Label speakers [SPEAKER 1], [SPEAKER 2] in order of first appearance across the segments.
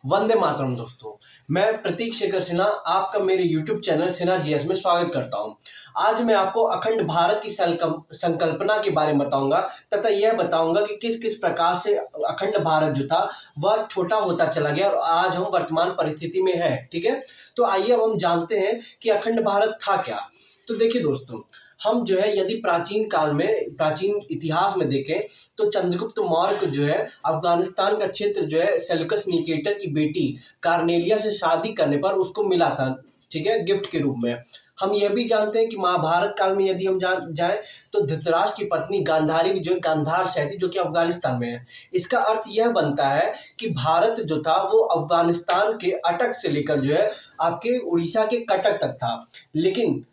[SPEAKER 1] वंदे मातरम दोस्तों। मैं प्रतीक शेखर सिन्हा आपका मेरे यूट्यूब चैनल सिन्हा जीएस में स्वागत करता हूं। आज मैं आपको अखंड भारत की संकल्पना के बारे में बताऊंगा तथा यह बताऊंगा कि किस किस प्रकार से अखंड भारत जो था वह छोटा होता चला गया और आज हम वर्तमान परिस्थिति में है। ठीक है, तो आइए अब हम जानते हैं कि अखंड भारत था क्या। तो देखिए दोस्तों, हम जो है यदि प्राचीन इतिहास में देखें तो चंद्रगुप्त मौर्य को जो है अफगानिस्तान का क्षेत्र जो है सेल्यूकस निकेटर की बेटी कार्नेलिया से शादी करने पर उसको मिला था। ठीक है, गिफ्ट के रूप में। हम यह भी जानते हैं कि महाभारत काल में यदि हम जाएं तो धृतराष्ट्र की पत्नी गांधारी भी जो है गांधार शहर थी, जो कि अफगानिस्तान में है। इसका अर्थ यह बनता है कि भारत जो था वो अफगानिस्तान के अटक से लेकर जो है आपके उड़ीसा के कटक तक था। लेकिन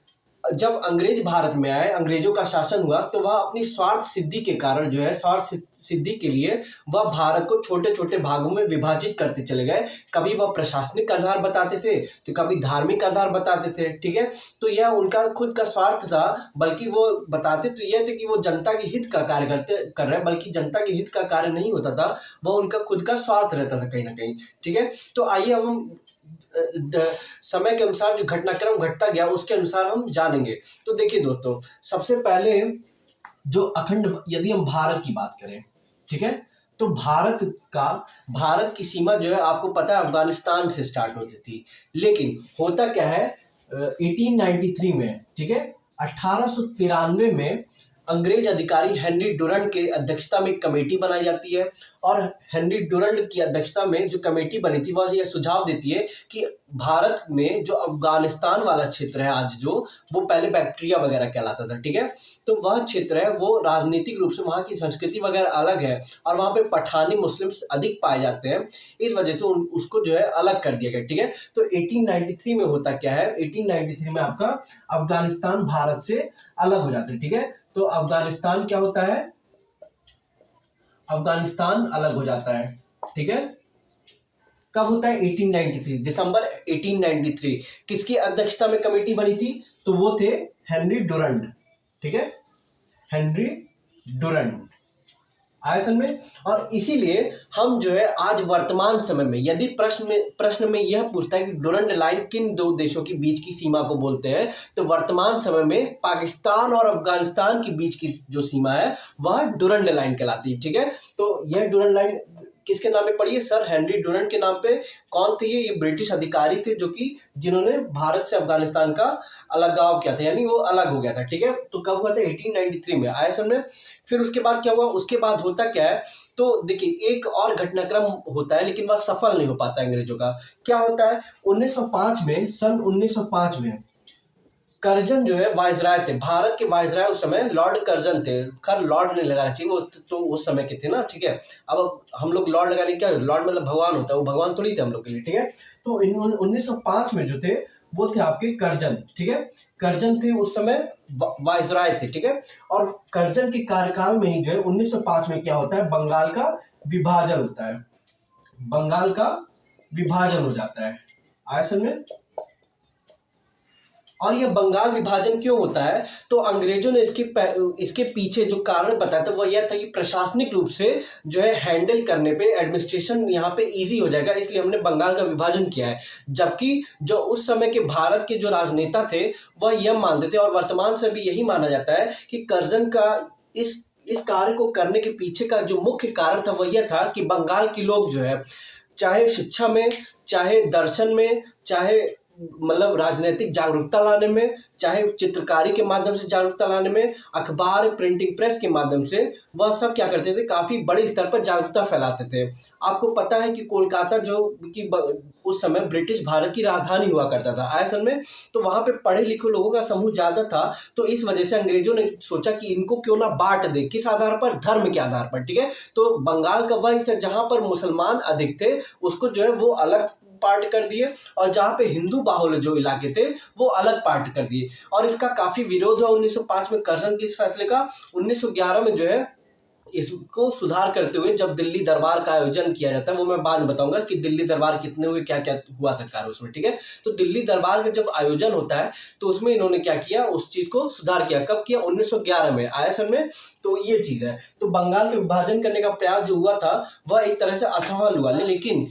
[SPEAKER 1] जब अंग्रेज भारत में आए, अंग्रेजों का शासन हुआ, तो वह अपनी स्वार्थ सिद्धि के कारण जो है सिद्धि के लिए वह भारत को छोटे छोटे भागों में विभाजित करते चले गए। कभी वह प्रशासनिक आधार बताते थे तो कभी धार्मिक आधार बताते थे। ठीक है, तो यह उनका खुद का स्वार्थ था, बल्कि वो बताते तो यह थे कि वो जनता के हित का कार्य कर रहे हैं, बल्कि जनता के हित का कार्य नहीं होता था, वह उनका खुद का स्वार्थ रहता था कहीं ना कहीं। ठीक है, तो आइए अब हम समय के अनुसार जो घटनाक्रम घटता गया उसके अनुसार हम जानेंगे। तो देखिए दोस्तों, सबसे पहले जो अखंड, यदि हम भारत की बात करें, ठीक है, तो भारत की सीमा जो है आपको पता है अफगानिस्तान से स्टार्ट होती थी। लेकिन होता क्या है, 1893 में, ठीक है, 1893 में अंग्रेज अधिकारी हेनरी डुरंड के अध्यक्षता में एक कमेटी बनाई जाती है। और हेनरी डुरंड की अध्यक्षता में जो कमेटी बनी थी वह यह सुझाव देती है कि भारत में जो अफगानिस्तान वाला क्षेत्र है आज, जो वो पहले बैक्टीरिया वगैरह कहलाता था। ठीक है, तो वह क्षेत्र है वो राजनीतिक रूप से वहाँ की संस्कृति वगैरह अलग है और वहाँ पे पठानी मुस्लिम्स अधिक पाए जाते हैं। इस वजह से उसको जो है अलग कर दिया गया। ठीक है, तो 1893 में होता क्या है, 1893 में आपका अफगानिस्तान भारत से अलग हो जाता है। ठीक है, तो अफगानिस्तान क्या होता है, अफगानिस्तान अलग हो जाता है। ठीक है, कब होता है, 1893, दिसंबर 1893। किसकी अध्यक्षता में कमेटी बनी थी, तो वो थे हेनरी डुरंड। ठीक है, हेनरी डुरंड आया समझ में। और इसीलिए हम जो है आज वर्तमान समय में यदि प्रश्न में यह पूछता है कि डुरंड लाइन किन दो देशों के बीच की सीमा को बोलते हैं, तो वर्तमान समय में पाकिस्तान और अफगानिस्तान के बीच की जो सीमा है वह डुरंड लाइन कहलाती है। ठीक है, तो यह डुरंड लाइन किसके नाम पे पड़ी है, सर हेनरी डुरंड के नाम पे। कौन थे ये ब्रिटिश अधिकारी थे जो कि जिन्होंने भारत से अफगानिस्तान का अलगाव किया था, यानी वो अलग हो गया था। ठीक है, तो कब हुआ था, 1893 में आया समझ में। फिर उसके बाद क्या हुआ, उसके बाद होता क्या है, तो देखिए एक और घटनाक्रम होता है लेकिन वह सफल नहीं हो पाता अंग्रेजों का। क्या होता है, 1905 में, सन 1905 में कर्जन जो है वाइसराय थे, भारत के वाइसराय उस समय लॉर्ड कर्जन थे। खैर लॉर्ड नहीं लगाना चाहिए, वो तो उस समय के थे ना। ठीक है, अब हम लोग लॉर्ड लगाने, क्या लॉर्ड मतलब भगवान होता है, वो भगवान थोड़ी थे हम लोग के लिए। ठीक है, तो 1905 में जो थे वो थे आपके कर्जन। ठीक है, कर्जन थे उस समय वाइसराय थे। ठीक है, और कर्जन के कार्यकाल में ही जो है 1905 में क्या होता है, बंगाल का विभाजन होता है, बंगाल का विभाजन हो जाता है। आया समझ में। और ये बंगाल विभाजन क्यों होता है, तो अंग्रेजों ने इसके पीछे जो कारण बताया था वो यह था कि प्रशासनिक रूप से जो है हैंडल करने पे, एडमिनिस्ट्रेशन यहाँ पे इजी हो जाएगा, इसलिए हमने बंगाल का विभाजन किया है। जबकि जो उस समय के भारत के जो राजनेता थे वह यह मानते थे, और वर्तमान से भी यही माना जाता है कि कर्जन का इस कार्य को करने के पीछे का जो मुख्य कारण था वह यह था कि बंगाल के लोग जो है चाहे शिक्षा में, चाहे दर्शन में, चाहे मतलब राजनीतिक जागरूकता लाने में, चाहे चित्रकारी के माध्यम से जागरूकता लाने में, अखबार प्रिंटिंग प्रेस के माध्यम से, वह सब क्या करते थे, काफी बड़े स्तर पर जागरूकता फैलाते थे। आपको पता है कि कोलकाता जो कि उस समय ब्रिटिश भारत की राजधानी हुआ करता था, आया समझ में, तो वहां पे पढ़े लिखे लोगों का समूह ज्यादा था। तो इस वजह से अंग्रेजों ने सोचा कि इनको क्यों ना बांट दे, किस आधार पर, धर्म के आधार पर। ठीक है, तो बंगाल का वह हिस्सा जहां पर मुसलमान अधिक थे उसको जो है वो अलग पार्ट कर दिए, और जहां पे हिंदू बाहुल्य जो इलाके थे वो अलग पार्ट कर दिए। और इसका काफी विरोध हुआ 1905 में कर्जन के इस फैसले का। 1911 में जो है इसको सुधार करते हुए जब दिल्ली दरबार का आयोजन किया जाता है, वो मैं बाद में बताऊंगा कि दिल्ली दरबार कितने हुए, क्या क्या हुआ था कार्य उसमें, ठीक है। तो दिल्ली दरबार का जब आयोजन होता है तो उसमें इन्होंने क्या किया, उस चीज को सुधार किया। कब किया? 1911 में आया सन में। तो ये चीज है। तो बंगाल का विभाजन करने का प्रयास जो हुआ था वह एक तरह से असफल हुआ, लेकिन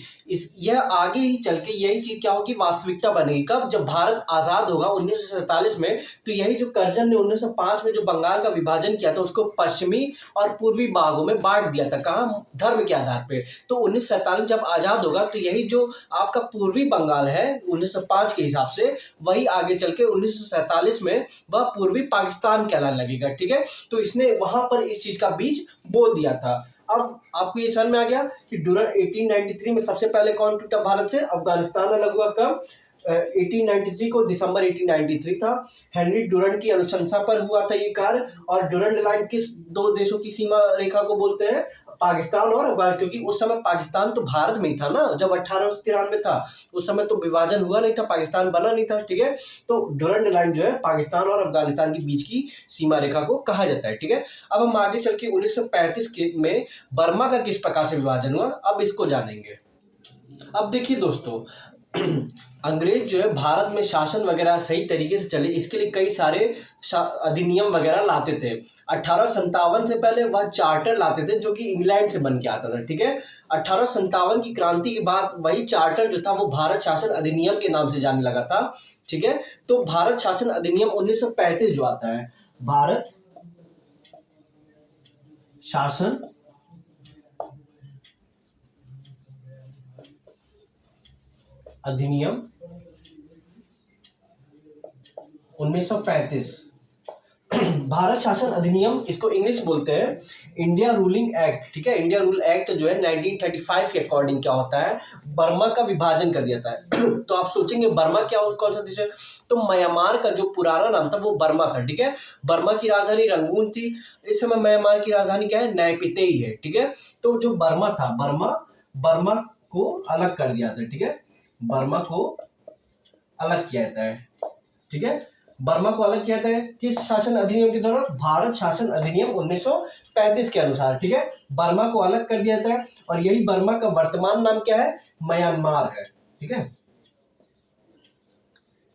[SPEAKER 1] यह आगे ही चल के यही चीज क्या होगी, वास्तविकता बनेगी। कब? जब भारत आजाद होगा 1947 में। तो यही जो कर्जन ने 1905 में जो बंगाल का विभाजन किया था उसको पश्चिमी और पूर्वी भागों में बांट दिया था। कहाँ? धर्म के आधार पे। तो 1947 जब आजाद होगा तो यही जो आपका पूर्वी बंगाल है 1905 के हिसाब से, वही आगे चल के 1947 में वह पूर्वी पाकिस्तान कहलाने लगेगा, ठीक है। तो इसने वहां पर इस चीज का बीज बो दिया था। अब आपको ये समझ में आ गया कि डूरंड 1893 में सबसे पहले कौन टूटा भारत से? अफगानिस्तान अलग हुआ। कब? 1893 को, दिसंबर 1893 था। हेनरी डूरंड की अनुशंसा पर हुआ था ये कार्य। और डूरंड लाइन किस दो देशों की सीमा रेखा को बोलते हैं? पाकिस्तान और अफगान, क्योंकि उस समय पाकिस्तान तो भारत में ही था ना, जब 1893 था। उस समय तो विभाजन हुआ नहीं था, पाकिस्तान बना नहीं था, ठीक है। तो डूरंड लाइन जो है पाकिस्तान और अफगानिस्तान के बीच की सीमा रेखा को कहा जाता है, ठीक है। अब हम आगे चल के 1935 में बर्मा का किस प्रकार से विभाजन हुआ, अब इसको जानेंगे। अब देखिए दोस्तों, अंग्रेज जो है भारत में शासन वगैरह सही तरीके से चले, इसके लिए कई सारे अधिनियम वगैरह लाते थे। 1857 से पहले वह चार्टर लाते थे जो कि इंग्लैंड से बन के आता था, ठीक है। 1857 की क्रांति के बाद वही चार्टर जो था वो भारत शासन अधिनियम के नाम से जाने लगा था, ठीक है। तो भारत शासन अधिनियम 1935 जो आता है, भारत शासन अधिनियम 1935, भारत शासन अधिनियम, इसको इंग्लिश बोलते हैं इंडिया रूलिंग एक्ट, ठीक है। इंडिया रूल एक्ट जो है 1935 के अकॉर्डिंग क्या होता है, बर्मा का विभाजन कर दिया था। तो आप सोचेंगे बर्मा क्या, कौन सा देश है? तो म्यांमार का जो पुराना नाम था वो बर्मा था, ठीक है। बर्मा की राजधानी रंगून थी। इस समय म्यांमार की राजधानी क्या है? नैपीतेई है, ठीक है। तो जो बर्मा था, बर्मा को अलग कर दिया था, ठीक है। बर्मा को अलग किया जाता है, ठीक है। बर्मा को अलग किया जाता है किस शासन अधिनियम के दौरान? भारत शासन अधिनियम 1935 के अनुसार, ठीक है। बर्मा को अलग कर दिया जाता है और यही बर्मा का वर्तमान नाम क्या है? म्यांमार है, ठीक है।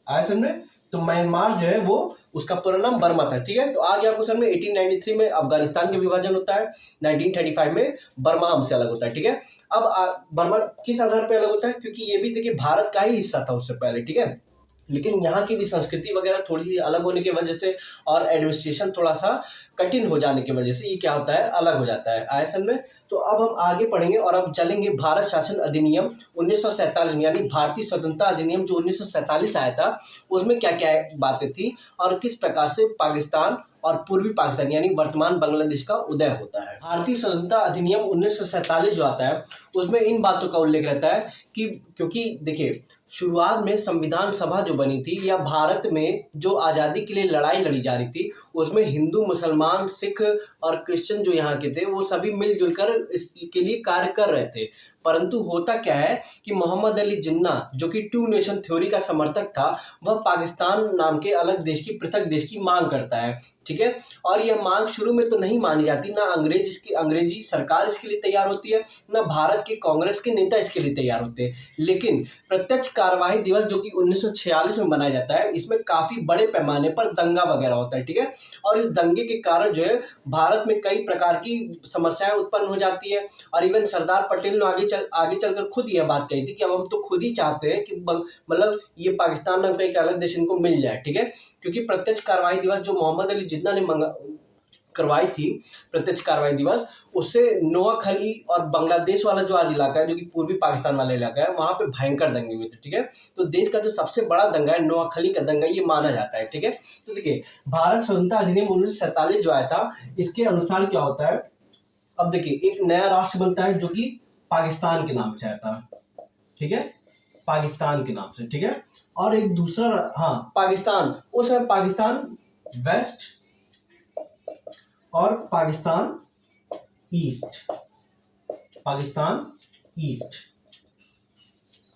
[SPEAKER 1] आया समझ में? तो म्यांमार जो है वो उसका पूरा नाम बर्मा था, ठीक है। तो आ गया आपको समझ में। 1893 में अफगानिस्तान का विभाजन होता है, 1935 में बर्मा हमसे अलग होता है, ठीक है। अब बर्मा किस आधार पर अलग होता है? क्योंकि ये भी देखिए भारत का ही हिस्सा था उससे पहले, ठीक है। लेकिन यहाँ की भी संस्कृति वगैरह थोड़ी सी अलग होने की वजह से और एडमिनिस्ट्रेशन थोड़ा सा कठिन हो जाने की वजह से ये क्या होता है, अलग हो जाता है। आया समझ में? तो अब हम आगे पढ़ेंगे और अब चलेंगे भारत शासन अधिनियम 1947 में, यानी भारतीय स्वतंत्रता अधिनियम जो 1947 आया था, उसमें क्या क्या बातें थी और किस प्रकार से पाकिस्तान और पूर्वी पाकिस्तान यानी वर्तमान बांग्लादेश का उदय होता है। भारतीय स्वतंत्रता अधिनियम 1947 जो आता है उसमें इन बातों का उल्लेख रहता है कि, क्योंकि देखिए शुरुआत में संविधान सभा जो बनी थी या भारत में जो आज़ादी के लिए लड़ाई लड़ी जा रही थी, उसमें हिंदू, मुसलमान, सिख और क्रिश्चियन जो यहाँ के थे वो सभी मिलजुल कर इसके लिए कार्य कर रहे थे। परंतु होता क्या है कि मोहम्मद अली जिन्ना जो कि टू नेशन थ्योरी का समर्थक था, वह पाकिस्तान नाम के अलग देश की, पृथक देश की मांग करता है, ठीक है। और यह मांग शुरू में तो नहीं मानी जाती, ना अंग्रेजी सरकार इसके लिए तैयार होती है, ना भारत के कांग्रेस के नेता इसके लिए तैयार होते हैं। लेकिन प्रत्यक्ष कार्यवाही दिवस जो कि 1946 में मनाया जाता है, इसमें काफी बड़े पैमाने पर दंगा वगैरह होता है, ठीक है। और इस दंगे के कारण जो है भारत में कई प्रकार की समस्याएं उत्पन्न हो जाती है। और इवन सरदार पटेल ने आगे चलकर खुद यह बात कही थी कि अब हम तो खुद ही चाहते हैं कि मतलब ये पाकिस्तान नाम का एक अलग देश इनको मिल जाए, ठीक है। क्योंकि प्रत्यक्ष कार्रवाई दिवस जो मोहम्मद अली जिन्ना ने करवाई थी, प्रत्यक्ष कार्रवाई दिवस, उससे नोआखली और बांग्लादेश वाला जो आज इलाका है जो कि पूर्वी पाकिस्तान वाला इलाका है, वहां पे भयंकर दंगे हुए थे, ठीक है। तो देश का जो सबसे बड़ा दंगा है नोआखली का दंगा, ये माना जाता है, ठीक है। तो देखिए भारत स्वतंत्रता अधिनियम 1947 जो आया था, इसके अनुसार क्या होता है, अब देखिए एक नया राष्ट्र बनता है जो कि पाकिस्तान के नाम से आता है, ठीक है, पाकिस्तान के नाम से, ठीक है। और एक दूसरा, हाँ पाकिस्तान, उस समय पाकिस्तान वेस्ट और पाकिस्तान ईस्ट, पाकिस्तान ईस्ट,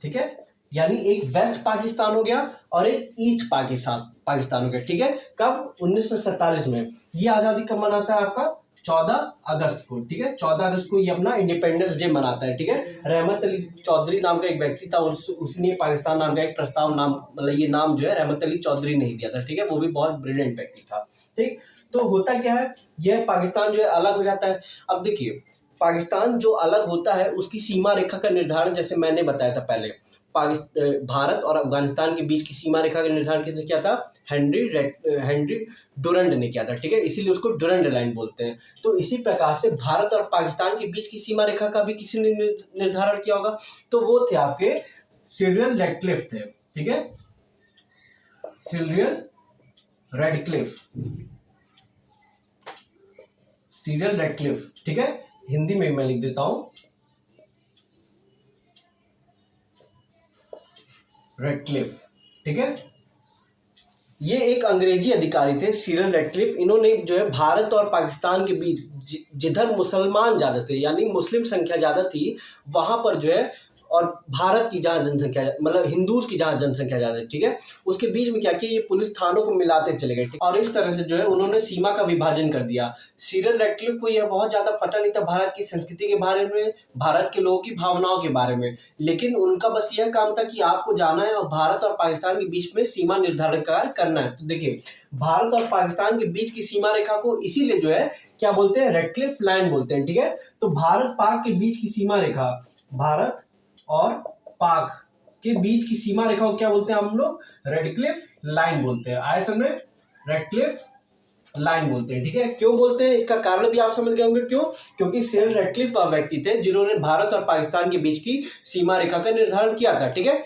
[SPEAKER 1] ठीक है। यानी एक वेस्ट पाकिस्तान हो गया और एक ईस्ट पाकिस्तान हो गया, ठीक है। कब? 1947 में। ये आजादी कब मनाता है आपका? 14 अगस्त को, ठीक है, 14 अगस्त को ये अपना इंडिपेंडेंस डे मनाता है, ठीक है। रहमत अली चौधरी नाम का एक व्यक्ति था, उसने पाकिस्तान नाम का एक प्रस्ताव नाम, मतलब ये नाम जो है रहमत अली चौधरी ने ही दिया था, ठीक है। वो भी बहुत ब्रिलियंट व्यक्ति था, ठीक। तो होता क्या है, यह पाकिस्तान जो है अलग हो जाता है। अब देखिए, पाकिस्तान जो अलग होता है उसकी सीमा रेखा का निर्धारण, जैसे मैंने बताया था पहले, भारत और अफगानिस्तान के बीच की सीमा रेखा का निर्धारण किसने किया था? हेनरी डुरंड ने किया था, ठीक है, इसीलिए उसको डुरंड लाइन बोलते हैं। तो इसी प्रकार से भारत और पाकिस्तान के बीच की सीमा रेखा का भी किसी ने निर्धारण किया होगा, तो वो थे आपके सिरिल रैडक्लिफ थे, ठीक है, सिरिल रैडक्लिफ, ठीक है। हिंदी में मैं लिख देता हूं, रैडक्लिफ, ठीक है। ये एक अंग्रेजी अधिकारी थे, सिरिल रैडक्लिफ। इन्होंने जो है भारत और पाकिस्तान के बीच जिधर मुसलमान ज़्यादा थे, यानी मुस्लिम संख्या ज़्यादा थी, वहाँ पर जो है, और भारत की जहाँ जनसंख्या, मतलब हिंदूज की जहाँ जनसंख्या ज़्यादा है, ठीक है, उसके बीच में क्या किया, ये पुलिस थानों को मिलाते चले गए, ठीक। और इस तरह से जो है उन्होंने सीमा का विभाजन कर दिया। सिरिल रैडक्लिफ को यह बहुत ज़्यादा पता नहीं था भारत की संस्कृति के बारे में, भारत के लोगों की भावनाओं के बारे में, लेकिन उनका बस यह काम था कि आपको जाना है और भारत और पाकिस्तान के बीच में सीमा निर्धारण करना है। तो देखिए, भारत और पाकिस्तान के बीच की सीमा रेखा को इसीलिए जो है क्या बोलते हैं, रैडक्लिफ लाइन बोलते हैं, ठीक है। तो भारत पाक के बीच की सीमा रेखा, भारत और पाक के बीच की सीमा रेखा को क्या बोलते हैं हम लोग? रैडक्लिफ लाइन बोलते हैं। आए समझ में? रैडक्लिफ लाइन बोलते हैं, ठीक है। क्यों बोलते हैं, इसका कारण भी आप समझ गए होंगे क्यों, क्योंकि सिरिल रैडक्लिफ वह व्यक्ति थे जिन्होंने भारत और पाकिस्तान के बीच की सीमा रेखा का निर्धारण किया था, ठीक है।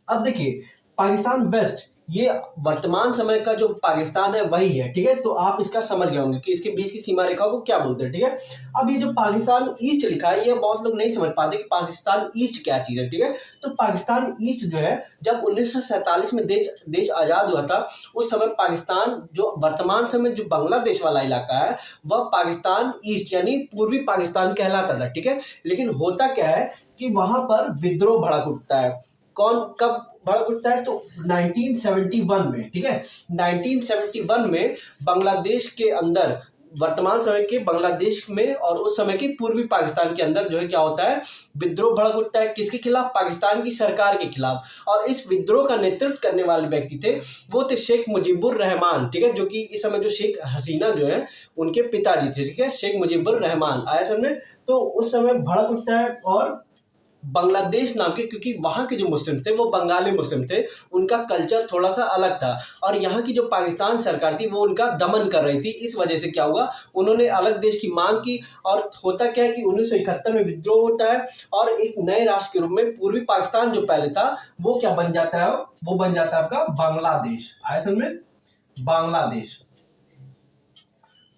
[SPEAKER 1] अब देखिए, पाकिस्तान वेस्ट, ये वर्तमान समय का जो पाकिस्तान है वही है, ठीक है। तो आप इसका समझ गए होंगे कि इसके बीच की सीमा रेखा को क्या बोलते हैं, ठीक है। अब ये जो पाकिस्तान ईस्ट लिखा है, ये बहुत लोग नहीं समझ पाते कि पाकिस्तान ईस्ट क्या चीज है, ठीक है। तो पाकिस्तान ईस्ट जो है, जब 1947 में देश आजाद हुआ था, उस समय पाकिस्तान जो वर्तमान समय जो बांग्लादेश वाला इलाका है, वह पाकिस्तान ईस्ट यानी पूर्वी पाकिस्तान कहलाता था, ठीक है। लेकिन होता क्या है कि वहां पर विद्रोह भड़क उठता है। कब भड़क उठता है? तो 1971 में, ठीक है, 1971 में बांग्लादेश के अंदर, वर्तमान समय के बांग्लादेश में और उस समय के पूर्वी पाकिस्तान के अंदर जो है क्या होता है, विद्रोह भड़क उठता है। किसके खिलाफ? पाकिस्तान की सरकार के खिलाफ। और इस विद्रोह का नेतृत्व करने वाले व्यक्ति थे, वो थे शेख मुजीबुर रहमान, ठीक है, जो कि इस समय जो शेख हसीना जो है उनके पिताजी थे, ठीक है, शेख मुजीबुर रहमान। आया समझे? तो उस समय भड़क उठता है और बांग्लादेश नाम के, क्योंकि वहाँ के जो मुस्लिम थे वो बंगाली मुस्लिम थे, उनका कल्चर थोड़ा सा अलग था, और यहाँ की जो पाकिस्तान सरकार थी वो उनका दमन कर रही थी। इस वजह से क्या हुआ, उन्होंने अलग देश की मांग की। और होता क्या है कि 1971 में विद्रोह होता है और एक नए राष्ट्र के रूप में पूर्वी पाकिस्तान जो पहले था वो क्या बन जाता है, वो बन जाता है आपका बांग्लादेश। आया समझ में? बांग्लादेश।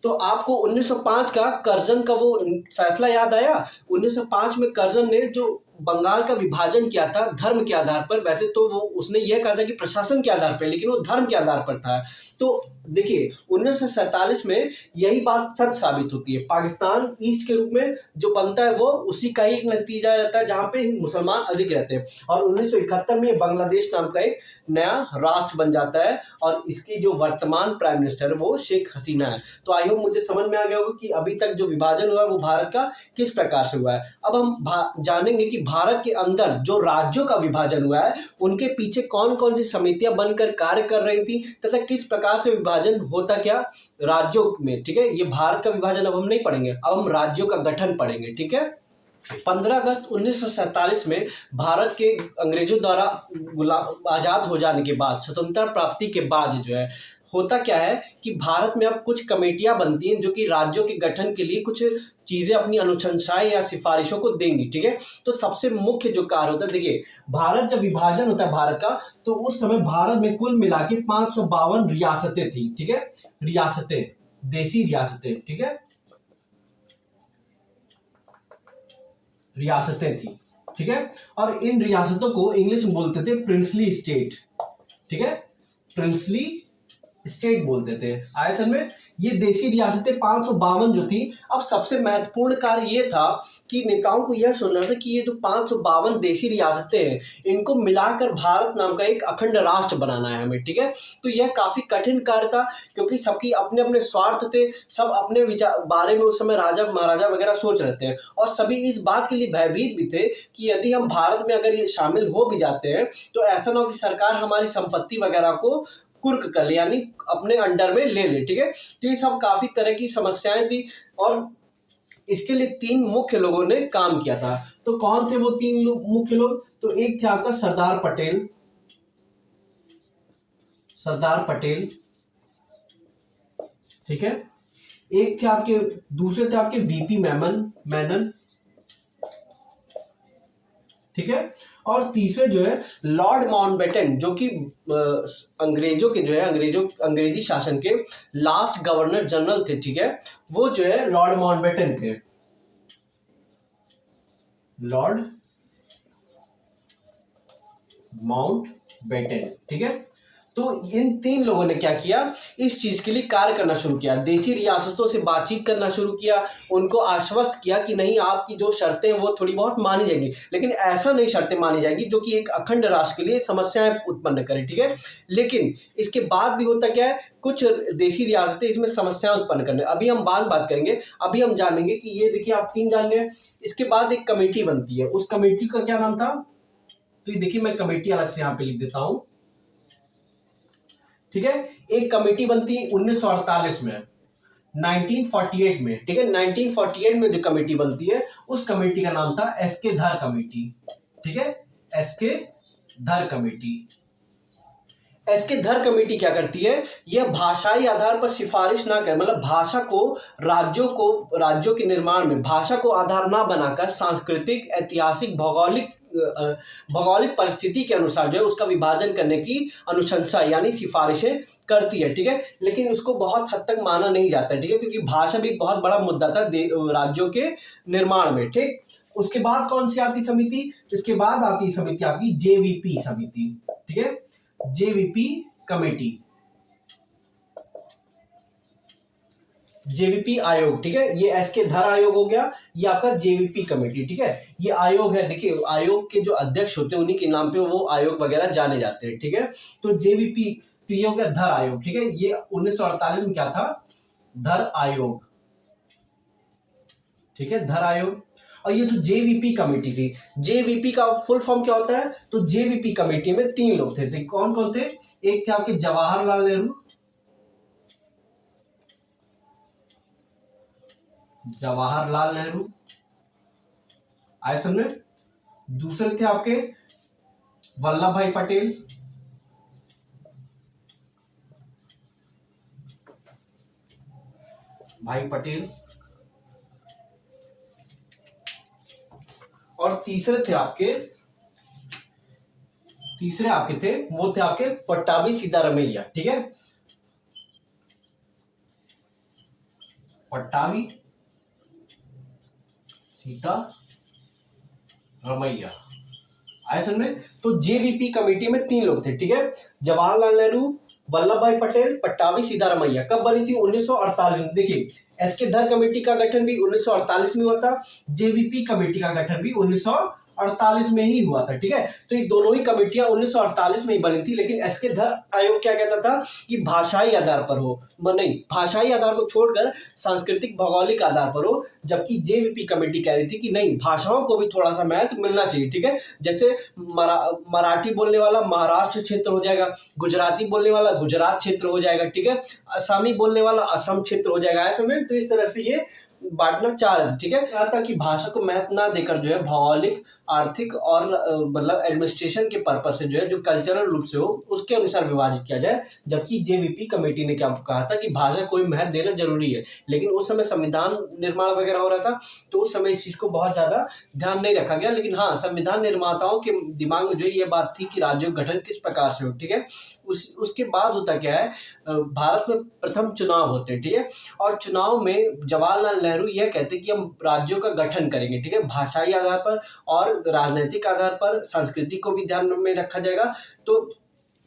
[SPEAKER 1] तो आपको 1905 का कर्जन का वो फैसला याद आया? 1905 में कर्जन ने जो बंगाल का विभाजन किया था धर्म के आधार पर, वैसे तो वो उसने यह कहा था कि प्रशासन के आधार पर, लेकिन वो धर्म के आधार पर था। तो देखिए, 1947 में यही बात सच साबित होती है। पाकिस्तान ईस्ट के रूप में जो बनता है वो उसी का ही एक नतीजा रहता है जहां पे मुसलमान अधिक रहते हैं। और 1971 में बांग्लादेश नाम का एक नया राष्ट्र बन जाता है और इसकी जो वर्तमान प्राइम मिनिस्टर है वो शेख हसीना है। तो आई होप मुझे समझ में आ गया होगा कि अभी तक जो विभाजन हुआ है वो भारत का किस प्रकार से हुआ है। अब हम जानेंगे कि भारत के अंदर जो राज्यों का विभाजन हुआ है उनके पीछे कौन कौन सी समितियां बनकर कार्य कर रही थी तथा किस प्रकार से विभाजन होता क्या राज्यों में, ठीक है। ये भारत का विभाजन अब हम नहीं पढ़ेंगे, अब हम राज्यों का गठन पढ़ेंगे, ठीक है। 15 अगस्त 1947 में भारत के अंग्रेजों द्वारा आजाद हो जाने के बाद, स्वतंत्रता प्राप्ति के बाद जो है होता क्या है कि भारत में अब कुछ कमेटियां बनती हैं जो कि राज्यों के गठन के लिए कुछ चीजें अपनी अनुशंसाएं या सिफारिशों को देंगी, ठीक है। तो सबसे मुख्य जो कार्य होता है, देखिए, भारत जब विभाजन होता है भारत का, तो उस समय भारत में कुल मिला के 552 रियासतें थी, ठीक है, रियासतें, देसी रियासतें, ठीक है, रियासतें थी, ठीक है। और इन रियासतों को इंग्लिश में बोलते थे प्रिंसली स्टेट, ठीक है, प्रिंसली स्टेट बोलते थे। असल में ये देशी रियासतें 552 जो थी। अब सबसे महत्वपूर्ण कार्य ये था कि नेताओं को यह सोचना था कि ये जो 552 देशी रियासतें हैं इनको मिलाकर भारत नाम का एक अखंड राष्ट्र बनाना है हमें, ठीक है। तो यह काफी कठिन कार्य था क्योंकि सबकी अपने अपने स्वार्थ थे, सब अपने विचार बारे में उस समय राजा महाराजा वगैरह सोच रहे थे और सभी इस बात के लिए भयभीत भी थे कि यदि हम भारत में अगर ये शामिल हो भी जाते हैं तो ऐसा ना हो कि सरकार हमारी संपत्ति वगैरह को कुर्क कर ले, यानी अपने अंडर में ले ले, ठीक है। तो ये सब काफी तरह की समस्याएं थी और इसके लिए 3 मुख्य लोगों ने काम किया था। तो कौन थे वो 3 मुख्य लोग? तो एक थे आपका सरदार पटेल, सरदार पटेल, ठीक है। एक थे आपके, दूसरे थे आपके वीपी मेनन, ठीक है। और तीसरे जो है लॉर्ड माउंटबेटन, जो कि अंग्रेजों के जो है अंग्रेजी शासन के लास्ट गवर्नर जनरल थे, ठीक है। वो जो है लॉर्ड माउंटबेटन थे, लॉर्ड माउंटबेटन, ठीक है। तो इन 3 लोगों ने क्या किया, इस चीज के लिए कार्य करना शुरू किया, देशी रियासतों से बातचीत करना शुरू किया, उनको आश्वस्त किया कि नहीं आपकी जो शर्तें हैं वो थोड़ी बहुत मानी जाएगी, लेकिन ऐसा नहीं शर्तें मानी जाएगी जो कि एक अखंड राष्ट्र के लिए समस्याएं उत्पन्न करे, ठीक है। लेकिन इसके बाद भी होता क्या है, कुछ देशी रियासतें इसमें समस्याएं उत्पन्न करने, अभी हम बात करेंगे। अभी हम जानेंगे कि ये देखिए आप 3 जान गए। इसके बाद एक कमेटी बनती है, उस कमेटी का क्या नाम था, तो ये देखिए मैं कमेटी अलग से यहाँ पे लिख देता हूं, ठीक है। एक कमेटी बनती है 1948 में, 1948 में, ठीक है। 1948 में जो कमेटी बनती है उस कमेटी का नाम था एसके धर कमेटी, ठीक है। एसके धर कमेटी, एसके धर कमेटी क्या करती है, यह भाषाई आधार पर सिफारिश ना कर, मतलब भाषा को राज्यों के निर्माण में भाषा को आधार ना बनाकर सांस्कृतिक, ऐतिहासिक, भौगोलिक परिस्थिति के अनुसार जो है उसका विभाजन करने की अनुशंसा यानी सिफारिशें करती है, ठीक है। लेकिन उसको बहुत हद तक माना नहीं जाता, ठीक है, क्योंकि भाषा भी एक बहुत बड़ा मुद्दा था राज्यों के निर्माण में, ठीक। उसके बाद कौन सी आती समिति, इसके बाद आती समिति आपकी जेवीपी समिति, ठीक है, जेवीपी कमेटी, जेवीपी आयोग, ठीक है। ये एसके धर आयोग हो गया, ये आपका जेवीपी कमेटी, ठीक है। ये आयोग है, देखिए आयोग के जो अध्यक्ष होते हैं उन्हीं के नाम पे वो आयोग वगैरह जाने जाते हैं, ठीक है। तो जेवीपी, तो ये हो गया धर आयोग, ठीक है। ये 1948 में क्या था, धर आयोग, ठीक है, धर आयोग। और ये जो जेवीपी कमेटी थी, जेवीपी का फुल फॉर्म क्या होता है, तो जेवीपी कमेटी में 3 लोग थे, कौन कौन थे, एक थे आपके जवाहरलाल नेहरू, जवाहरलाल नेहरू आए समझ में, दूसरे थे आपके वल्लभ भाई पटेल, और तीसरे आपके थे वो थे आपके पट्टाभी सीतारमैया, ठीक है, पट्टाभी सीतारमैया आए समझ में। तो जेवीपी कमेटी में 3 लोग थे, ठीक है, जवाहरलाल नेहरू, वल्लभ भाई पटेल, पट्टाभी सीतारमैया। कब बनी थी, 1948 में। देखिए एसके धर कमेटी का गठन भी 1948 में हुआ था, जेवीपी कमेटी का गठन भी 1948 में ही हुआ था, ठीक है। तो ये दोनों ही कमेटियां 1948 में ही बनी थी, लेकिन एसके धर आयोग क्या कहता था कि भाषाई आधार पर हो, नहीं भाषाई आधार को छोड़कर सांस्कृतिक भौगोलिक आधार पर हो, जबकि जेवीपी कमेटी कह रही थी कि नहीं भाषाओं को भी थोड़ा सा महत्व मिलना चाहिए, ठीक है। जैसे मराठी बोलने वाला महाराष्ट्र क्षेत्र हो जाएगा, गुजराती बोलने वाला गुजरात क्षेत्र हो जाएगा, ठीक है, असमी बोलने वाला असम क्षेत्र हो जाएगा, ऐसे में। तो इस तरह से ये बांटना चाह रहे थे, ठीक है। कहा था कि भाषा को महत्व ना देकर जो है भौगोलिक, आर्थिक और मतलब एडमिनिस्ट्रेशन के पर्पज से जो है जो कल्चरल रूप से हो उसके अनुसार विभाजित किया जाए, जबकि जेवीपी कमेटी ने क्या कहा था कि भाषा को भी महत्व देना जरूरी है। लेकिन उस समय संविधान निर्माण वगैरह हो रहा था तो उस समय इस चीज को बहुत ज्यादा ध्यान नहीं रखा गया, लेकिन हाँ संविधान निर्माताओं के दिमाग में जो ये बात थी कि राज्यों का गठन किस प्रकार से हो, ठीक है। उसके बाद होता क्या है, भारत में प्रथम चुनाव होते हैं, ठीक है, और चुनाव में जवाहरलाल नेहरू यह कहते हैं कि हम राज्यों का गठन करेंगे, ठीक है, भाषाई आधार पर और राजनीतिक आधार पर, संस्कृति को भी ध्यान में रखा जाएगा। तो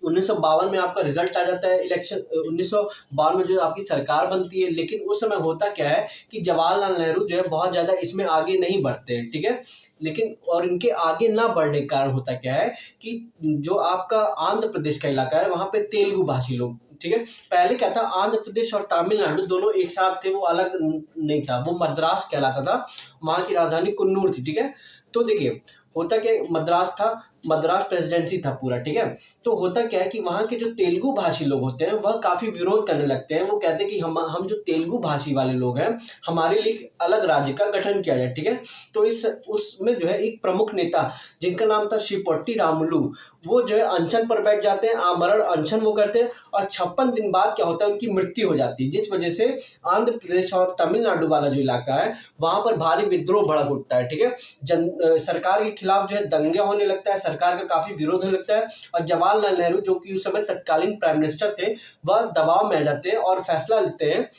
[SPEAKER 1] 1952 में आपका रिजल्ट आ जाता है इलेक्शन, 1952 में जो आपकी सरकार बनती है। लेकिन उस समय होता क्या है कि जवाहरलाल नेहरू जो है बहुत ज़्यादा इसमें आगे नहीं बढ़ते हैं, ठीक है। लेकिन और इनके आगे ना बढ़ने के कारण होता क्या है कि जो आपका आंध्र प्रदेश का इलाका है वहाँ पे तेलुगु भाषी लोग, ठीक है। पहले क्या था, आंध्र प्रदेश और तमिलनाडु दोनों एक साथ थे, वो अलग नहीं था, वो मद्रास कहलाता था। वहाँ की राजधानी कुन्नूर थी, ठीक है। तो देखिए होता क्या, मद्रास था, मद्रास प्रेसिडेंसी था पूरा, ठीक है। तो होता क्या है कि वहाँ के जो तेलुगु भाषी लोग होते हैं वह काफ़ी विरोध करने लगते हैं। वो कहते हैं कि हम जो तेलुगु भाषी वाले लोग हैं हमारे लिए एक अलग राज्य का गठन किया जाए, ठीक है। तो उसमें जो है एक प्रमुख नेता जिनका नाम था श्रीपोट्टी रामुलु, वो जो है अनशन पर बैठ जाते हैं, आमरण अनशन वो करते हैं, और 56 दिन बाद क्या होता है उनकी मृत्यु हो जाती है, जिस वजह से आंध्र प्रदेश और तमिलनाडु वाला जो इलाका है वहाँ पर भारी विद्रोह भड़क उठता है, ठीक है। सरकार के खिलाफ जो है दंगे होने लगता है, सरकार का काफ़ी विरोध होने लगता है, और जवाहरलाल नेहरू जो कि उस समय तत्कालीन प्राइम मिनिस्टर थे वह दबाव में आ जाते हैं और फैसला लेते हैं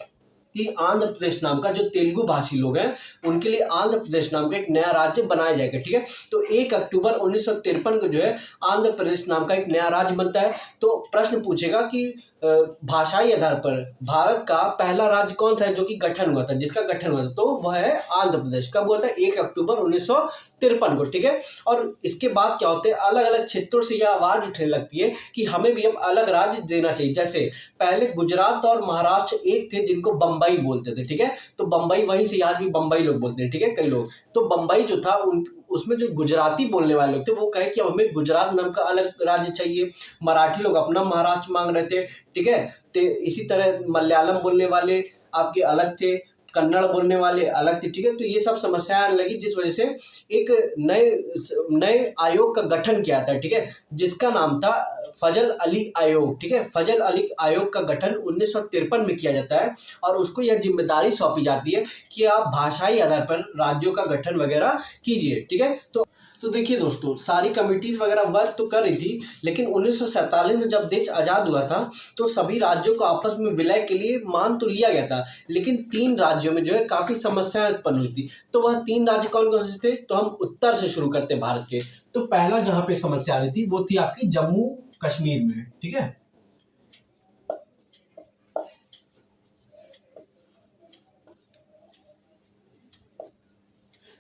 [SPEAKER 1] कि आंध्र प्रदेश नाम का, जो तेलुगु भाषी लोग हैं उनके लिए आंध्र प्रदेश नाम का एक नया राज्य बनाया जाएगा, ठीक है। तो 1 अक्टूबर 1953 को जो है आंध्र प्रदेश नाम का एक नया राज्य बनता है। तो प्रश्न पूछेगा कि भाषाई आधार पर भारत का पहला राज्य कौन था जो कि गठन हुआ था, जिसका गठन हुआ था, तो वह है आंध्र प्रदेश। कब हुआ था? 1 अक्टूबर 1953 को, ठीक है। और इसके बाद क्या होते हैं, अलग अलग क्षेत्रों से यह आवाज उठने लगती है कि हमें भी अब अलग राज्य देना चाहिए। जैसे पहले गुजरात और महाराष्ट्र एक थे जिनको बम्बई बोलते थे, ठीक है। तो बम्बई, वहीं से आज भी बम्बई लोग बोलते हैं, ठीक है, कई लोग। तो बम्बई जो था उसमें जो गुजराती बोलने वाले लोग थे वो कहे कि हमें गुजरात नाम का अलग राज्य चाहिए। मराठी लोग अपना महाराष्ट्र मांग रहे थे, ठीक है। तो इसी तरह मलयालम बोलने वाले आपके अलग थे, कन्नड़ बोलने वाले अलग थे, ठीक है। तो ये सब समस्याएं आने लगी, जिस वजह से एक नए आयोग का गठन किया था, ठीक है, जिसका नाम था फजल अली आयोग, ठीक है। फजल अली आयोग का गठन 1953 में किया जाता है और उसको यह जिम्मेदारी सौंपी जाती है कि आप भाषाई आधार पर राज्यों का गठन वगैरह कीजिए, ठीक है। तो देखिए दोस्तों, सारी कमिटीज वगैरह वर्क तो कर रही थी, लेकिन 1947 में जब देश आज़ाद हुआ था तो सभी राज्यों को आपस में विलय के लिए मान तो लिया गया था, लेकिन 3 राज्यों में जो है काफ़ी समस्याएं उत्पन्न हुई थी। तो वह 3 राज्य कौन कौन से थे? तो हम उत्तर से शुरू करते हैं भारत के। तो पहला जहाँ पे समस्या आ रही थी वो थी आपकी जम्मू कश्मीर में, ठीक है।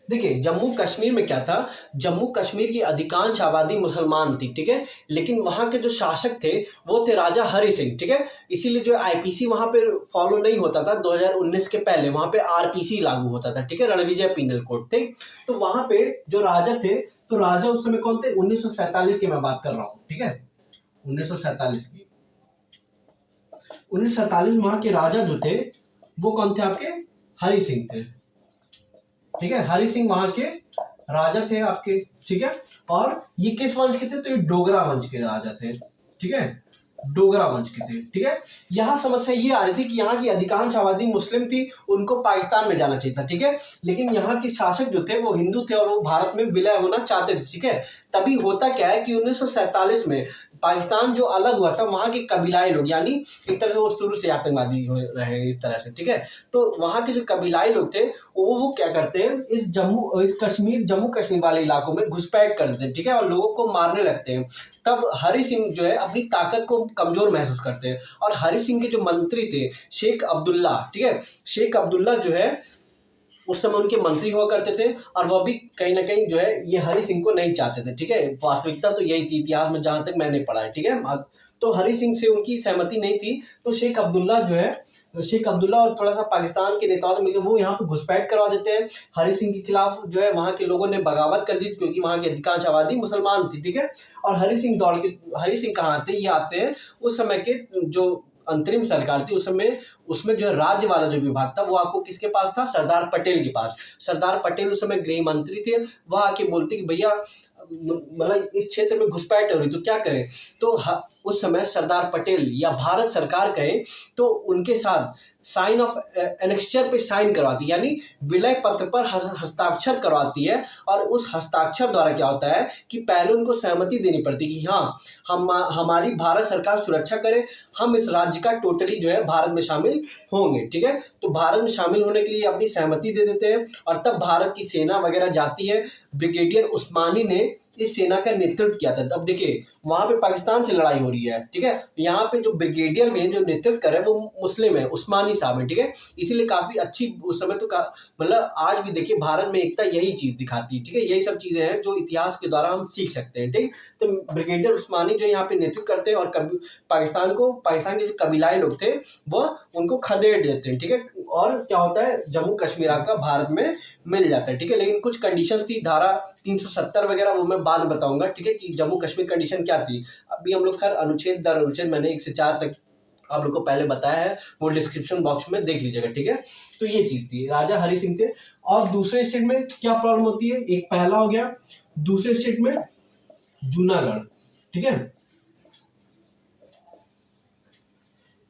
[SPEAKER 1] देखिए जम्मू कश्मीर में क्या था, जम्मू कश्मीर की अधिकांश आबादी मुसलमान थी, ठीक है। लेकिन वहाँ के जो शासक थे वो थे राजा हरि सिंह, ठीक है। इसीलिए जो आईपीसी वहाँ पे फॉलो नहीं होता था। 2019 के पहले वहाँ पे आरपीसी लागू होता था, ठीक है, रणविजय पीनल कोड थे। तो वहाँ पे जो राजा थे, तो राजा उस समय कौन थे? 1947 की मैं बात कर रहा हूँ, ठीक है, 1947 की। 1947 वहाँ के राजा जो थे वो कौन थे? आपके हरि सिंह थे, ठीक है। हरि सिंह वहां के राजा थे आपके, ठीक है। और ये किस वंश के थे? तो ये डोगरा वंश के राजा थे, ठीक है, डोगरा वंश के थे, ठीक है। यहाँ समस्या ये आ रही थी कि यहाँ की अधिकांश आबादी मुस्लिम थी, उनको पाकिस्तान में जाना चाहिए था, ठीक है। लेकिन यहाँ के शासक जो थे वो हिंदू थे और वो भारत में विलय होना चाहते थे, ठीक है। तभी होता क्या है कि 1947 में पाकिस्तान जो अलग हुआ था, वहाँ के कबीलाई लोग, यानी एक तरह से वो शुरू से आतंकवादी हो रहे हैं इस तरह से, ठीक है। तो वहाँ के जो कबीलाई लोग थे वो क्या करते हैं, इस जम्मू कश्मीर वाले इलाकों में घुसपैठ करते हैं, ठीक है, और लोगों को मारने लगते हैं। तब हरि सिंह जो है अपनी ताकत को कमजोर महसूस करते हैं, और हरि सिंह के जो मंत्री थे शेख अब्दुल्ला, ठीक है, शेख अब्दुल्ला जो है उस समय उनके मंत्री हुआ करते थे, और वह भी कहीं ना कहीं जो है ये हरि सिंह को नहीं चाहते थे, ठीक है। वास्तविकता तो यही थी, इतिहास में जहां तक मैंने पढ़ा है, ठीक है। तो हरि सिंह से उनकी सहमति नहीं थी, तो शेख अब्दुल्ला जो है, शेख अब्दुल्ला और थोड़ा सा पाकिस्तान के नेताओं से मिलकर वो यहाँ पे घुसपैठ करवा देते हैं। हरि सिंह के खिलाफ जो है वहाँ के लोगों ने बगावत कर दी, क्योंकि वहाँ की अधिकांश आबादी मुसलमान थी, ठीक है। और हरि सिंह कहाँ आते हैं? ये आते हैं उस समय के जो अंतरिम सरकार थी उस समय, उसमें जो है राज्य वाला जो विभाग था वो आपको किसके पास था? सरदार पटेल के पास। सरदार पटेल उस समय गृह मंत्री थे। वह आके बोलते कि भैया मतलब इस क्षेत्र में घुसपैठ हो रही, तो क्या करें? तो उस समय सरदार पटेल या भारत सरकार कहे तो उनके साथ साइन ऑफ एनेक्स्चर पे साइन करवाती है, यानी विलय पत्र पर हस्ताक्षर करवाती है। और उस हस्ताक्षर द्वारा क्या होता है कि पहले उनको सहमति देनी पड़ती है कि हाँ हमारी भारत सरकार सुरक्षा करे, हम इस राज्य का टोटली जो है भारत में शामिल होंगे, ठीक है। तो भारत में शामिल होने के लिए अपनी सहमति दे देते हैं, और तब भारत की सेना वगैरह जाती है। ब्रिगेडियर उस्मानी ने इस सेना का नेतृत्व किया था। अब देखिए वहां पे पाकिस्तान से लड़ाई हो रही है, ठीक है, यहाँ पे जो ब्रिगेडियर में जो नेतृत्व कर रहे हैं वो मुस्लिम है, उस्मानी साहब है, ठीक है, इसीलिए काफी अच्छी उस समय तो मतलब आज भी देखिए भारत में एकता यही चीज दिखाती है, ठीक है, यही सब चीजें हैं जो इतिहास के द्वारा हम सीख सकते हैं, ठीक। तो ब्रिगेडियर उस्मानी जो यहाँ पे नेतृत्व करते हैं और पाकिस्तान के जो कबीलाई लोग थे वह उनको खदेड़ देते हैं, ठीक है, और क्या होता है जम्मू कश्मीर आपका भारत में मिल जाता है, ठीक है। लेकिन कुछ कंडीशंस थी, धारा 370 वगैरह, वो मैं बाद में बताऊंगा, ठीक है, कि जम्मू कश्मीर कंडीशन क्या थी। अभी हम लोग खैर अनुच्छेद दर अनुच्छेद मैंने 1 से 4 तक आप लोग को पहले बताया है, वो डिस्क्रिप्शन बॉक्स में देख लीजिएगा, ठीक है। तो ये चीज थी, राजा हरि सिंह थे। और दूसरे स्टेट में क्या प्रॉब्लम होती है, एक पहला हो गया, दूसरे स्टेट में जूनागढ़, ठीक है।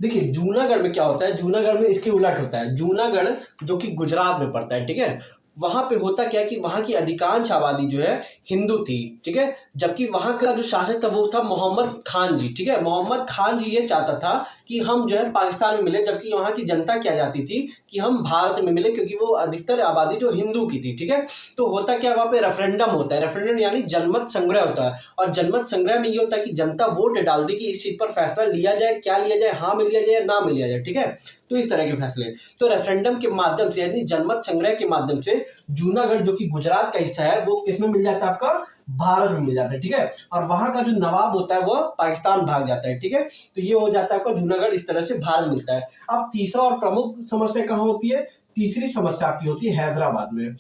[SPEAKER 1] देखिए जूनागढ़ में क्या होता है, जूनागढ़ में इसके उलट होता है। जूनागढ़ जो कि गुजरात में पड़ता है, ठीक है, वहां पे होता क्या है कि वहां की अधिकांश आबादी जो है हिंदू थी, ठीक है, जबकि वहां का जो शासक था वो था मोहम्मद खान जी, ठीक है। मोहम्मद खान जी ये चाहता था कि हम जो है पाकिस्तान में मिले, जबकि वहां की जनता क्या चाहती थी कि हम भारत में मिले, क्योंकि वो अधिकतर आबादी जो हिंदू की थी, ठीक है। तो होता क्या, वहां पे रेफरेंडम होता है, रेफरेंडम यानी जनमत संग्रह होता है, और जनमत संग्रह में ये होता है कि जनता वोट डालती कि इस चीज पर फैसला लिया जाए, क्या लिया जाए, हाँ में लिया जाए या ना में लिया जाए, ठीक है। तो इस तरह के फैसले, तो रेफरेंडम के माध्यम से यानी जनमत संग्रह के माध्यम से जूनागढ़ जो कि गुजरात का हिस्सा है वो किसमें मिल जाता है, आपका भारत में मिल जाता है, ठीक है। और वहां का जो नवाब होता है वो पाकिस्तान भाग जाता है, ठीक है। तो ये हो जाता है आपका जूनागढ़, इस तरह से भारत मिलता है। अब तीसरा और प्रमुख समस्या कहां होती है, तीसरी समस्या आपकी होती है हैदराबाद में,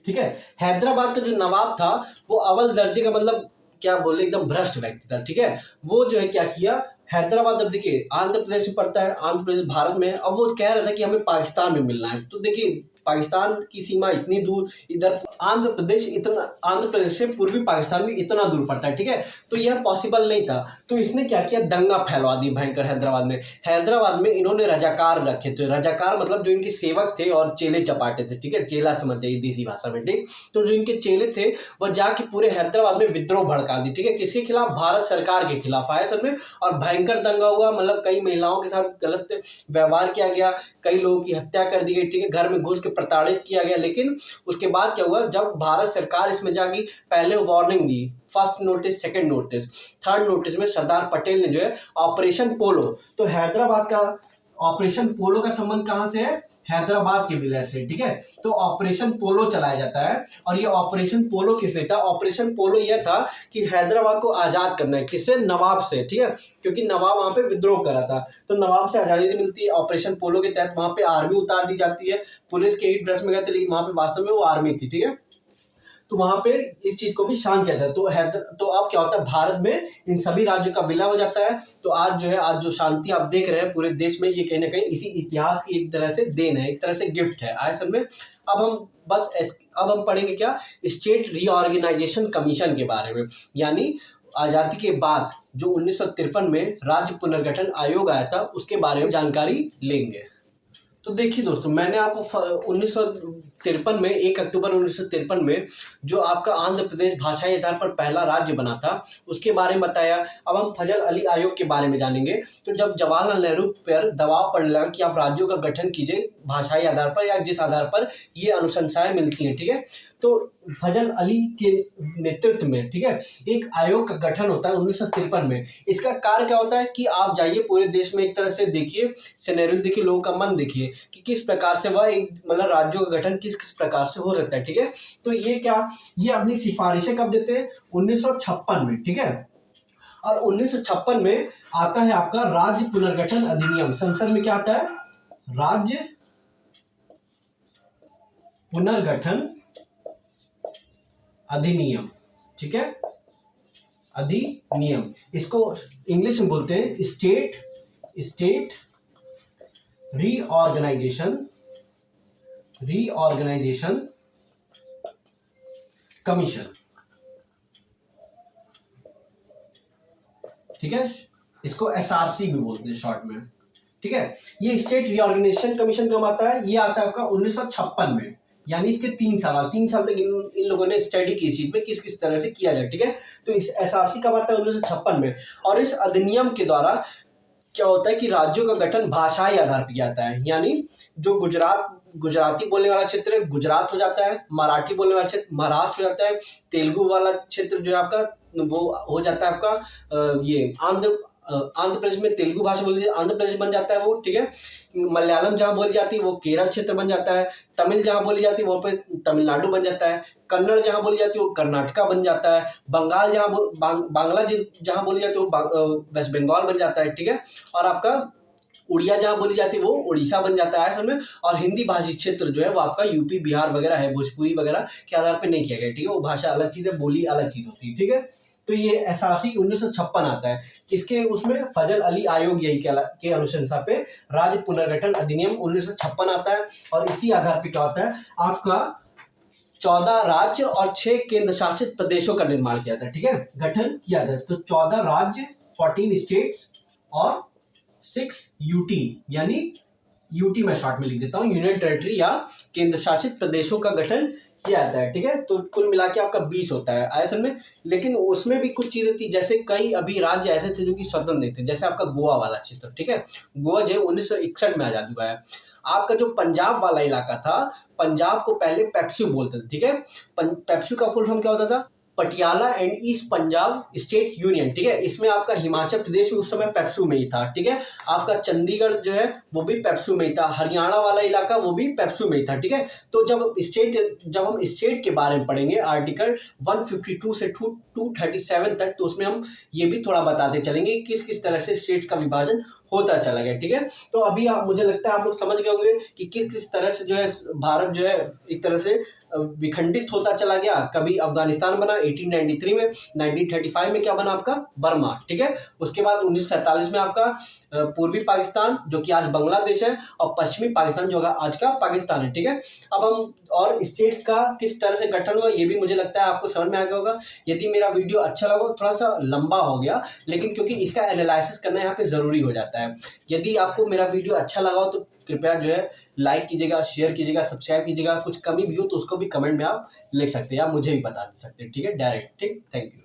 [SPEAKER 1] ठीक है। हैदराबाद का जो नवाब था वो अव्वल दर्जे का, मतलब क्या बोले, एकदम भ्रष्ट व्यक्ति था, ठीक है। वो जो है क्या किया, हैदराबाद, अब देखिए आंध्र प्रदेश में पड़ता है, आंध्र प्रदेश भारत में, अब वो कह रहा था कि हमें पाकिस्तान में मिलना है। तो देखिए पाकिस्तान की सीमा इतनी दूर, इधर आंध्र प्रदेश से पूर्वी पाकिस्तान में इतना दूर पड़ता है, ठीक है। तो यह पॉसिबल नहीं था। तो इसने क्या किया, दंगा फैलवा दी भयंकर हैदराबाद में। हैदराबाद में इन्होंने रजाकार रखे थे, रजाकार मतलब जो इनके सेवक थे और चेले चपाटे थे, ठीक है, चेला समझ जाइए देसी भाषा में, ठीक। तो जो इनके चेले थे वह जाके पूरे हैदराबाद में विद्रोह भड़का दी, ठीक है, किसके खिलाफ, भारत सरकार के खिलाफ आए असल में। और भयंकर दंगा हुआ, मतलब कई महिलाओं के साथ गलत व्यवहार किया गया, कई लोगों की हत्या कर दी गई, ठीक है, घर में घुस के प्रताड़ित किया गया। लेकिन उसके बाद क्या हुआ, जब भारत सरकार इसमें जागी, पहले वार्निंग दी, first notice, second notice, third notice में सरदार पटेल ने जो है ऑपरेशन पोलो, तो हैदराबाद का ऑपरेशन पोलो का संबंध कहां से है, हैदराबाद के विलय से, ठीक है। तो ऑपरेशन पोलो चलाया जाता है, और ये ऑपरेशन पोलो किस लिए था, ऑपरेशन पोलो यह था कि हैदराबाद को आजाद करना है, किससे, नवाब से, ठीक है, क्योंकि नवाब वहां पे विद्रोह करा था, तो नवाब से आजादी मिलती है। ऑपरेशन पोलो के तहत वहां पे आर्मी उतार दी जाती है, पुलिस के 8 ड्रेस में गए थे, लेकिन वहां पे वास्तव में वो आर्मी थी, ठीक है। तो वहां पे इस चीज को भी शांत किया था। तो अब क्या होता है, भारत में इन सभी राज्यों का विलय हो जाता है। तो आज जो है, आज जो शांति आप देख रहे हैं पूरे देश में, ये कहीं ना कहीं इसी इतिहास की एक तरह से देन है, एक तरह से गिफ्ट है असल में। अब हम पढ़ेंगे क्या, स्टेट रीऑर्गेनाइजेशन कमीशन के बारे में, यानी आजादी के बाद जो 1953 में राज्य पुनर्गठन आयोग आया था उसके बारे में जानकारी लेंगे। तो देखिए दोस्तों, मैंने आपको 1953 में, 1 अक्टूबर 1953 में जो आपका आंध्र प्रदेश भाषाई आधार पर पहला राज्य बना था उसके बारे में बताया। अब हम फजल अली आयोग के बारे में जानेंगे। तो जब जवाहरलाल नेहरू पर दबाव पड़ने लगा कि आप राज्यों का गठन कीजिए भाषाई आधार पर या जिस आधार पर ये अनुशंसाएं मिलती हैं, ठीक है, तो फजल अली के नेतृत्व में, ठीक है, एक आयोग का गठन होता है 1953 में। इसका कार्य क्या होता है कि आप जाइए पूरे देश में एक तरह से देखिए, सिनेरियो देखिए, लोगों का मन देखिए कि किस प्रकार से वह एक, मतलब राज्यों का गठन किस किस प्रकार से हो सकता है, ठीक है। तो ये अपनी सिफारिशें कब देते हैं, 1956 में, ठीक है। और 1956 में आता है आपका राज्य पुनर्गठन अधिनियम। संसद में क्या आता है, राज्य पुनर्गठन अधिनियम, ठीक है, अधिनियम। इसको इंग्लिश में बोलते हैं स्टेट रीऑर्गेनाइजेशन कमीशन, ठीक है, इसको एसआरसी भी बोलते हैं शॉर्ट में, ठीक है। ये स्टेट रीऑर्गेनाइजेशन कमीशन कब आता है, ये आता है आपका 1956 में, यानी इसके 3 साल तक इन लोगों ने स्टडी की इस चीज में किस किस तरह से किया जाए, ठीक है। तो इस एसआरसी कब आता है, 1956 में। और इस अधिनियम के द्वारा क्या होता है कि राज्यों का गठन भाषाई आधार पर किया जाता है, यानी जो गुजरात गुजराती बोलने वाला क्षेत्र गुजरात हो जाता है, मराठी बोलने वाला क्षेत्र महाराष्ट्र हो जाता है, तेलुगु वाला क्षेत्र जो है आपका वो हो जाता है आपका ये आंध्र प्रदेश में तेलुगु भाषा बोली आंध्र प्रदेश बन जाता है वो, ठीक है। मलयालम जहाँ बोली जाती है वो केरल क्षेत्र बन जाता है, तमिल जहाँ बोली जाती है वहाँ पे तमिलनाडु बन जाता है, कन्नड़ जहाँ बोली जाती है वो कर्नाटका बन जाता है, बंगाल बांग्ला जहाँ बोली जाती है वो वेस्ट बंगाल बन जाता है, ठीक है। और आपका उड़िया जहाँ बोली जाती है वो उड़ीसा बन जाता है असल में। और हिंदी भाषी क्षेत्र जो है वो आपका यूपी बिहार वगैरह है, भोजपुरी वगैरह के आधार पर नहीं किया गया, ठीक है। वो भाषा अलग चीज़ है, बोली अलग चीज़ होती है, ठीक है। तो ये एसआरसी 1956 आता है, किसके उसमें फजल अली आयोग यही के अनुशंसा पे राज्य पुनर्गठन अधिनियम 1956 आता है। और इसी आधार पे क्या होता है आपका 14 राज्य और 6 केंद्र शासित प्रदेशों का निर्माण किया था, ठीक है, गठन किया था। तो 14 राज्य 14 स्टेट्स और 6 यूटी, यानी यूटी मैं शॉर्ट में लिख देता हूँ, यूनियन टेरिटरी या केंद्र शासित प्रदेशों का गठन किया जाता है, ठीक है। तो कुल मिला के आपका 20 होता है असल में। लेकिन उसमें भी कुछ चीजें थी, जैसे कई अभी राज्य ऐसे थे जो कि स्वतंत्र नहीं थे, जैसे आपका गोवा वाला क्षेत्र, ठीक है। गोवा जो 1961 में आजाद हुआ है। आपका जो पंजाब वाला इलाका था, पंजाब को पहले पेप्सू बोलते थे, ठीक है। पेप्सू का फुल फॉर्म क्या होता था? Patiala and east Punjab state union, ठीक है। इसमें आपका हिमाचल प्रदेश में उस समय पेप्सू में ही था, ठीक है। आपका चंडीगढ़ जो है वो भी पेप्सू में ही था, हरियाणा वाला इलाका वो भी पेप्सू में ही था, ठीक है। तो जब हम स्टेट के बारे में पढ़ेंगे आर्टिकल 152 से 237 तक, तो उसमें हम ये भी थोड़ा बताते चलेंगे किस किस तरह से स्टेट का विभाजन होता चला गया, ठीक है। तो अभी मुझे लगता है आप लोग समझ गए होंगे कि किस किस तरह से जो है भारत जो है एक तरह से विखंडित होता चला गया। कभी अफगानिस्तान बना 1893 में, 1935 में क्या बना आपका बर्मा, ठीक है। उसके बाद 1947 में आपका पूर्वी पाकिस्तान जो कि आज बांग्लादेश है, और पश्चिमी पाकिस्तान जो आज का पाकिस्तान है, ठीक है। अब हम और स्टेट्स का किस तरह से गठन हुआ ये भी मुझे लगता है आपको समझ में आ गया होगा। यदि मेरा वीडियो अच्छा लगा, थोड़ा सा लंबा हो गया, लेकिन क्योंकि इसका एनालिसिस करना यहाँ पे जरूरी हो जाता है। यदि आपको मेरा वीडियो अच्छा लगा हो तो कृपया जो है लाइक कीजिएगा, शेयर कीजिएगा, सब्सक्राइब कीजिएगा। कुछ कमी भी हो तो उसको भी कमेंट में आप लिख सकते हैं या मुझे भी बता सकते हैं, ठीक है, डायरेक्ट, ठीक। Thank you.